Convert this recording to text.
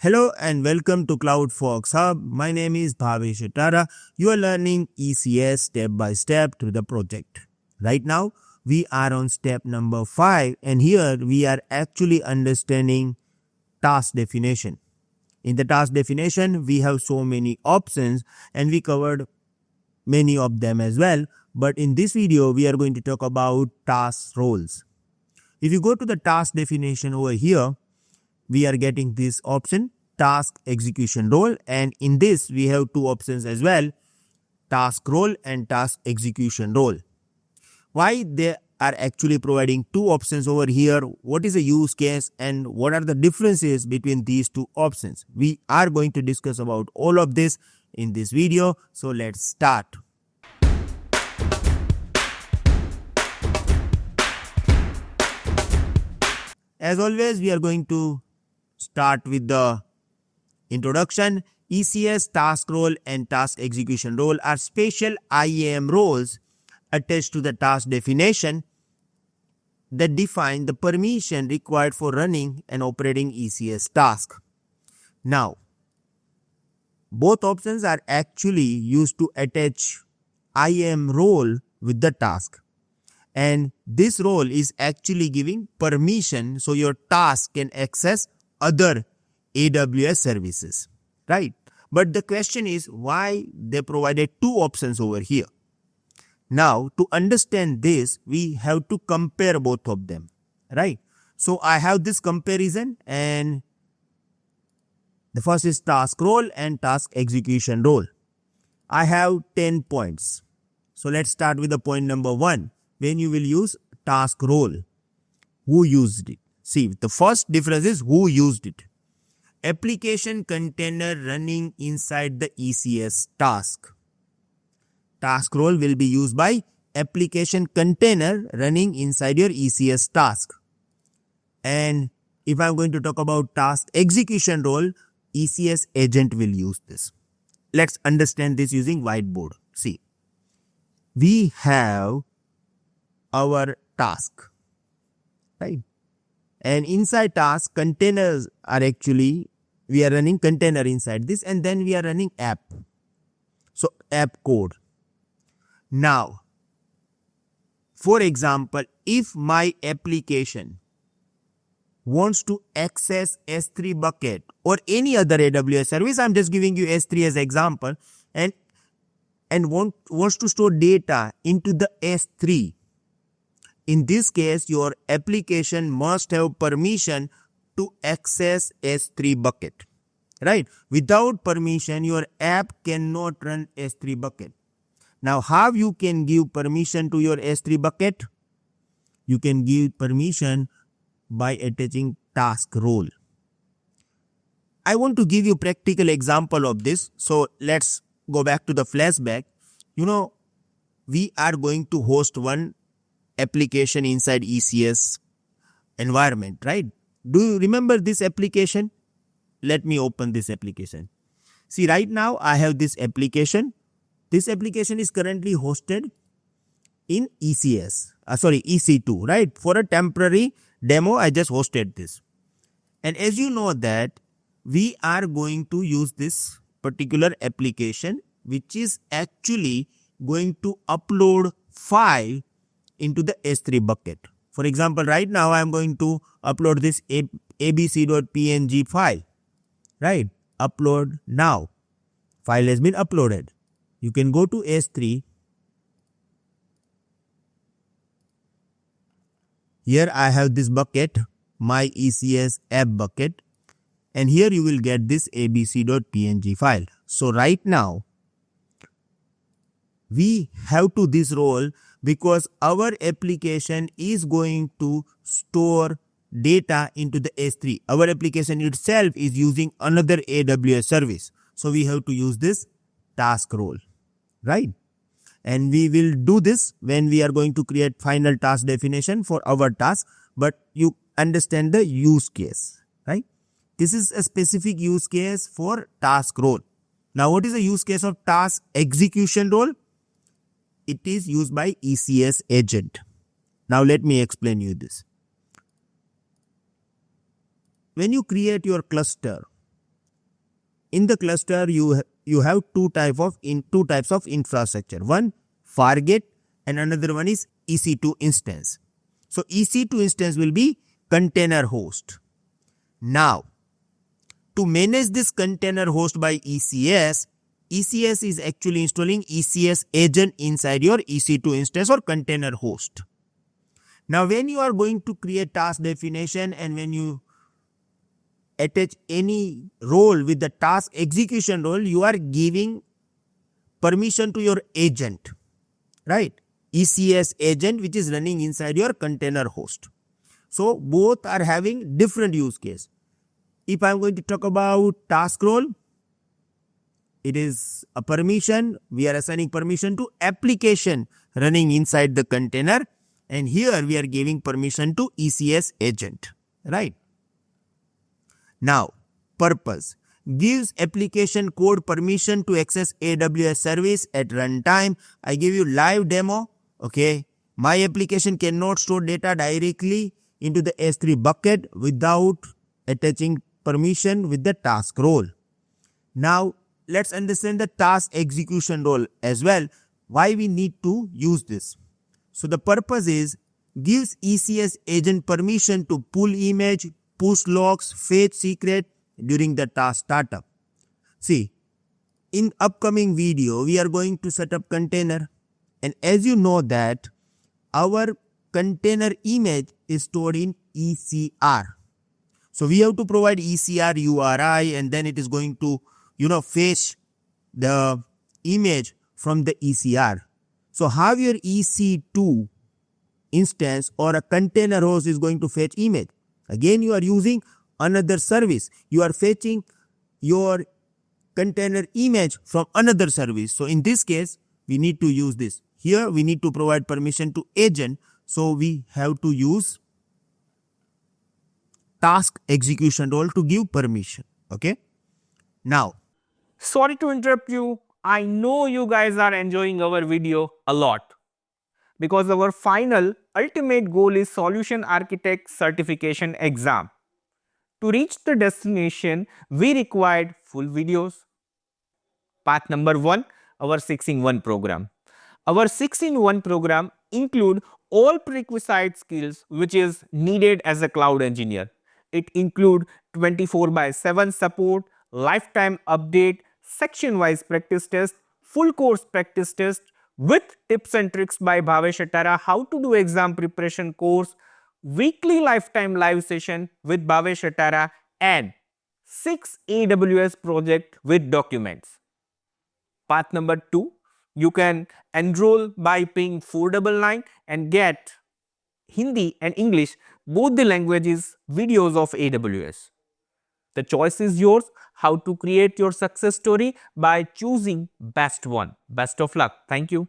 Hello and welcome to CloudFolks HUB. My name is Bhavesh Atara. You are learning ECS step by step through the project. Right now, we are on step number 5 and here we are actually understanding task definition. In the task definition, we have so many options and we covered many of them as well. But in this video, we are going to talk about task roles. If you go to the task definition over here, we are getting this option, task execution role, and in this we have two options as well, task role and task execution role. Why they are actually providing two options over here, what is the use case and what are the differences between these two options? We are going to discuss about all of this in this video, so let's start. As always, we are going to start with the introduction. ECS task role and task execution role are special IAM roles attached to the task definition that define the permission required for running and operating ECS task. Now, both options are actually used to attach IAM role with the task. And this role is actually giving permission so your task can access other AWS services, right? But the question is why they provided two options over here. Now, to understand this, we have to compare both of them, right? So I have this comparison, and the first is task role and task execution role. I have 10 points. So let's start with the point number 1. When you will use task role, who used it? See, the first difference is who used it. Application container running inside the ECS task. Task role will be used by application container running inside your ECS task. And if I'm going to talk about task execution role, ECS agent will use this. Let's understand this using whiteboard. See, we have our task, right? And inside task, containers are actually, we are running container inside this, and then we are running app. So app code. Now, for example, if my application wants to access S3 bucket or any other AWS service, I'm just giving you S3 as example, and wants to store data into the S3. In this case, your application must have permission to access S3 bucket, right? Without permission, your app cannot run S3 bucket. Now, how you can give permission to your S3 bucket? You can give permission by attaching task role. I want to give you practical example of this. So let's go back to the flashback. We are going to host one application inside ECS environment, right? Do you remember this application? Let me open this application. See, right now I have this application. This application is currently hosted in EC2, right? For a temporary demo, I just hosted this. And as you know that we are going to use this particular application, which is actually going to upload file into the S3 bucket. For example, right now I am going to upload this abc.png file, right? Upload now. File has been uploaded. You can go to S3. Here I have this bucket, my ECS app bucket, and here you will get this abc.png file. So right now we have to this role because our application is going to store data into the S3. Our application itself is using another AWS service. So we have to use this task role, right? And we will do this when we are going to create final task definition for our task. But you understand the use case, right? This is a specific use case for task role. Now, what is the use case of task execution role? It is used by ECS agent. Now let me explain you this. When you create your cluster, in the cluster you have two types of infrastructure. One Fargate and another one is EC2 instance. So EC2 instance will be container host. Now, to manage this container host by ECS is actually installing ECS agent inside your EC2 instance or container host. Now, when you are going to create task definition and when you attach any role with the task execution role, you are giving permission to your agent, right? ECS agent which is running inside your container host. So both are having different use case. If I am going to talk about task role, it is a permission. We are assigning permission to application running inside the container, and here we are giving permission to ECS agent, right? Now, purpose gives application code permission to access AWS service at runtime. I give you live demo. Okay, my application cannot store data directly into the S3 bucket without attaching permission with the task role. Now, let's understand the task execution role as well. Why we need to use this? So the purpose is gives ECS agent permission to pull image, push logs, fetch secret during the task startup. See, in upcoming video, we are going to set up container. And as you know that our container image is stored in ECR. So we have to provide ECR URI and then it is going to, fetch the image from the ECR. So how your EC2 instance or a container host is going to fetch image? Again, you are using another service. You are fetching your container image from another service. So in this case, we need to use this. Here we need to provide permission to agent. So we have to use task execution role to give permission. Okay. Now, sorry to interrupt you. I know you guys are enjoying our video a lot because our final ultimate goal is Solution Architect Certification exam. To reach the destination, we required full videos. Path number 1, our 6-in-1 program. Our 6-in-1 program include all prerequisite skills which is needed as a cloud engineer. It include 24/7 support, lifetime update, section-wise practice test, full course practice test with tips and tricks by Bhavesh Atara, how to do exam preparation course, weekly lifetime live session with Bhavesh Atara, and 6 AWS project with documents. Path number 2, you can enroll by paying 499 and get Hindi and English, both the languages, videos of AWS. The choice is yours how to create your success story by choosing best one. Best of luck. Thank you.